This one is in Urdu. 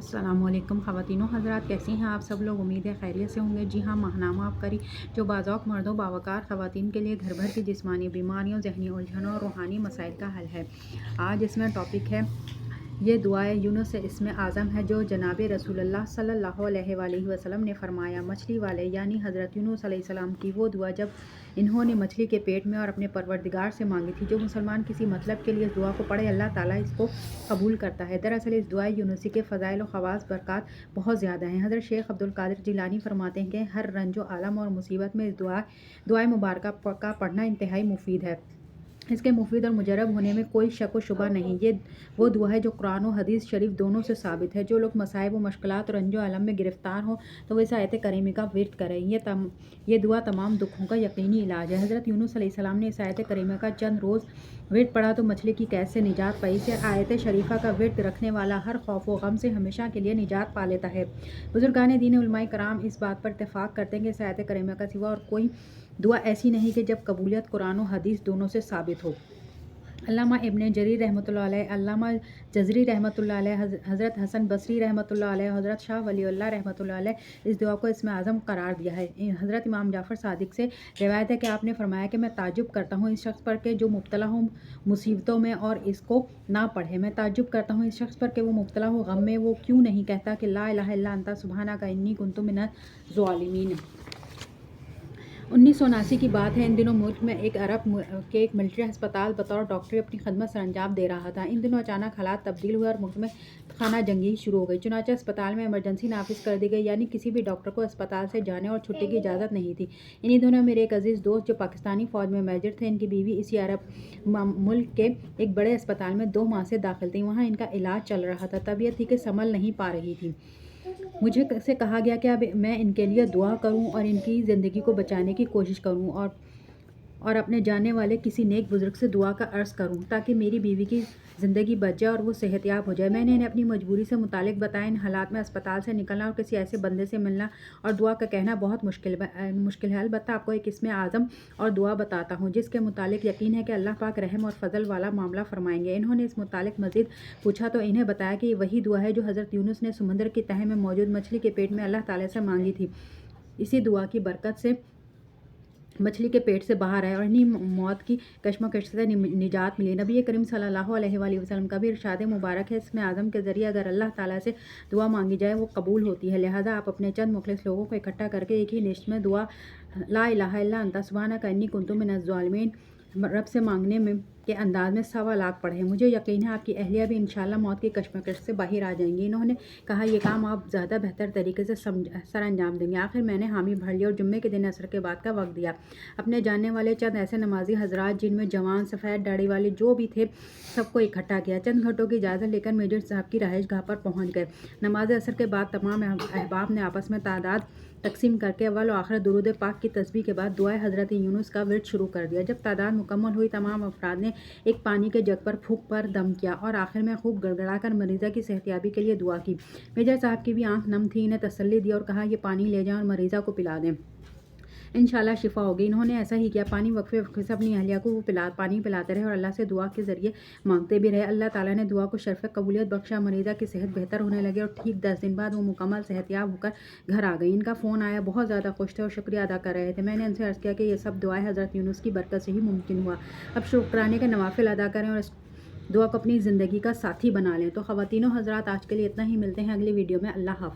السلام علیکم خواتین و حضرات، کیسی ہیں آپ سب لوگ؟ امید ہے خیریت سے ہوں گے۔ جی ہاں، ماہنامہ آفکاری جو بعض مردوں باوقار خواتین کے لیے گھر بھر کی جسمانی بیماریوں، ذہنی الجھنوں اور روحانی مسائل کا حل ہے۔ آج اس میں ٹاپک ہے یہ دعائے یونس اسم اعظم ہے جو جناب رسول اللہ صلی اللہ علیہ وآلہ وسلم نے فرمایا۔ مچھلی والے یعنی حضرت یونس علیہ السلام کی وہ دعا جب انہوں نے مچھلی کے پیٹ میں اور اپنے پروردگار سے مانگی تھی۔ جو مسلمان کسی مطلب کے لیے اس دعا کو پڑھے، اللہ تعالیٰ اس کو قبول کرتا ہے۔ دراصل اس دعائے یونسی کے فضائل و خواص برکات بہت زیادہ ہیں۔ حضرت شیخ عبدالقادر جیلانی فرماتے ہیں کہ ہر رنج و الم اور مصیبت میں اس دعائے مبارکہ کا پڑھنا انتہائی مفید ہے۔ اس کے مفید اور مجرب ہونے میں کوئی شک و شبہ نہیں۔ یہ وہ دعا ہے جو قرآن و حدیث شریف دونوں سے ثابت ہے۔ جو لوگ مصائب و مشکلات اور رنج و الم میں گرفتار ہوں تو وہ اس آیت کریمہ کا ورد کریں۔ یہ دعا تمام دکھوں کا یقینی علاج ہے۔ حضرت یونس علیہ السلام نے اس آیت کریمہ کا چند روز ورد پڑھا تو مچھلی کی قید سے نجات پائی۔ اس آیت شریفہ کا ورد رکھنے والا ہر خوف و غم سے ہمیشہ کے لیے نجات پا لیتا ہے۔ بزرگان دین علماء کرام اس بات پر اتفاق کرتے ہیں کہ اس آیت کریمہ کا سوا اور کوئی دعا ایسی نہیں کہ جب قبولیت قرآن و حدیث دونوں سے ثابت ہو۔ علامہ ابن جریر رحمۃ اللہ علیہ، علامہ جزری رحمۃ اللہ علیہ، حضرت حسن بصری رحمۃ اللہ علیہ، حضرت شاہ ولی اللہ رحمۃ اللہ علیہ اس دعا کو اسم اعظم قرار دیا ہے۔ حضرت امام جعفر صادق سے روایت ہے کہ آپ نے فرمایا کہ میں تعجب کرتا ہوں اس شخص پر کہ جو مبتلا ہو مصیبتوں میں اور اس کو نہ پڑھے۔ میں تعجب کرتا ہوں اس شخص پر کہ وہ مبتلا ہو غم میں، وہ کیوں نہیں کہتا کہ لا الہ الا انت سبحانک انی کنت من الظالمین۔ 1979 کی بات ہے۔ ان دنوں ملک میں ایک عرب کے ایک ملٹری ہسپتال بطور ڈاکٹر اپنی خدمت سر انجام دے رہا تھا۔ ان دنوں اچانک حالات تبدیل ہوئے اور ملک میں خانہ جنگی شروع ہو گئی۔ چنانچہ اسپتال میں ایمرجنسی نافذ کر دی گئی، یعنی کسی بھی ڈاکٹر کو اسپتال سے جانے اور چھٹی کی اجازت نہیں تھی۔ انہی دنوں میرے ایک عزیز دوست جو پاکستانی فوج میں میجر تھے، ان کی بیوی اسی عرب ملک کے ایک بڑے اسپتال میں 2 ماہ سے داخل تھیں۔ وہاں ان کا علاج چل رہا تھا۔ طبیعت تھی کہ سنبھل نہیں پا رہی تھی۔ مجھے سے کہا گیا کہ اب میں ان کے لیے دعا کروں اور ان کی زندگی کو بچانے کی کوشش کروں اور اپنے جاننے والے کسی نیک بزرگ سے دعا کا عرض کروں تاکہ میری بیوی کی زندگی بچ جائے اور وہ صحت یاب ہو جائے۔ میں نے انہیں اپنی مجبوری سے متعلق بتایا۔ ان حالات میں اسپتال سے نکلنا اور کسی ایسے بندے سے ملنا اور دعا کا کہنا بہت مشکل ہے۔ البتہ آپ کو ایک اسم اعظم اور دعا بتاتا ہوں جس کے متعلق یقین ہے کہ اللہ پاک رحم اور فضل والا معاملہ فرمائیں گے۔ انہوں نے اس متعلق مزید پوچھا تو انہیں بتایا کہ یہ وہی دعا ہے جو حضرت یونس نے سمندر کی تہہ میں موجود مچھلی کے پیٹ میں اللہ تعالیٰ سے مانگی تھی۔ اسی دعا کی برکت سے مچھلی کے پیٹ سے باہر آئے اور انہیں موت کی کشمکش سے نجات ملی۔ نبی کریم صلی اللہ علیہ وآلہ وسلم کا بھی ارشاد مبارک ہے، اسم اعظم کے ذریعے اگر اللہ تعالیٰ سے دعا مانگی جائے وہ قبول ہوتی ہے۔ لہٰذا آپ اپنے چند مخلص لوگوں کو اکٹھا کر کے ایک ہی نشست میں دعا لا الہ الا انت سبحانک انی کنت من الظالمین رب سے مانگنے میں کے انداز میں 1.25 لاکھ پڑھیں۔ مجھے یقین ہے آپ کی اہلیہ بھی انشاءاللہ موت کی کشمکش سے باہر آ جائیں گی۔ انہوں نے کہا یہ کام آپ زیادہ بہتر طریقے سے سر انجام دیں گے۔ آخر میں نے حامی بھر لیا اور جمعے کے دن عصر کے بعد کا وقت دیا۔ اپنے جاننے والے چند ایسے نمازی حضرات جن میں جوان، سفید داڑھی والے جو بھی تھے سب کو اکٹھا کیا۔ چند گھنٹوں کی اجازت لے کر میجر صاحب کی رہائش گاہ پر پہنچ گئے۔ نماز عصر کے بعد تمام احباب نے آپس میں تعداد تقسیم کر کے اول و آخر درود پاک کی تسبیح کے بعد دعائے حضرت یونس کا ورد شروع کر دیا۔ جب تعداد مکمل ہوئی تمام افراد نے ایک پانی کے جگ پر پھونک پر دم کیا اور آخر میں خوب گڑگڑا کر مریضہ کی صحتیابی کے لیے دعا کی۔ میجر صاحب کی بھی آنکھ نم تھی، انہیں تسلی دی اور کہا یہ پانی لے جائیں اور مریضہ کو پلا دیں، انشاءاللہ شفا ہوگی۔ انہوں نے ایسا ہی کیا۔ پانی وقفے وقفے سے اپنی اہلیہ کو وہ پانی پلاتے رہے اور اللہ سے دعا کے ذریعے مانگتے بھی رہے۔ اللہ تعالیٰ نے دعا کو شرف قبولیت بخشا، مریضہ کی صحت بہتر ہونے لگی اور ٹھیک 10 دن بعد وہ مکمل صحت یاب ہو کر گھر آ گئی۔ ان کا فون آیا، بہت زیادہ خوش تھے اور شکریہ ادا کر رہے تھے۔ میں نے ان سے عرض کیا کہ یہ سب دعائیں حضرت یونس کی برکت سے ہی ممکن ہوا۔ اب شکرانے کے نوافل ادا کریں اور اس دعا کو اپنی زندگی کا ساتھی بنا لیں۔ تو خواتین و حضرات آج کے لیے اتنا ہی، ملتے ہیں اگلی ویڈیو میں۔ اللہ حافظ۔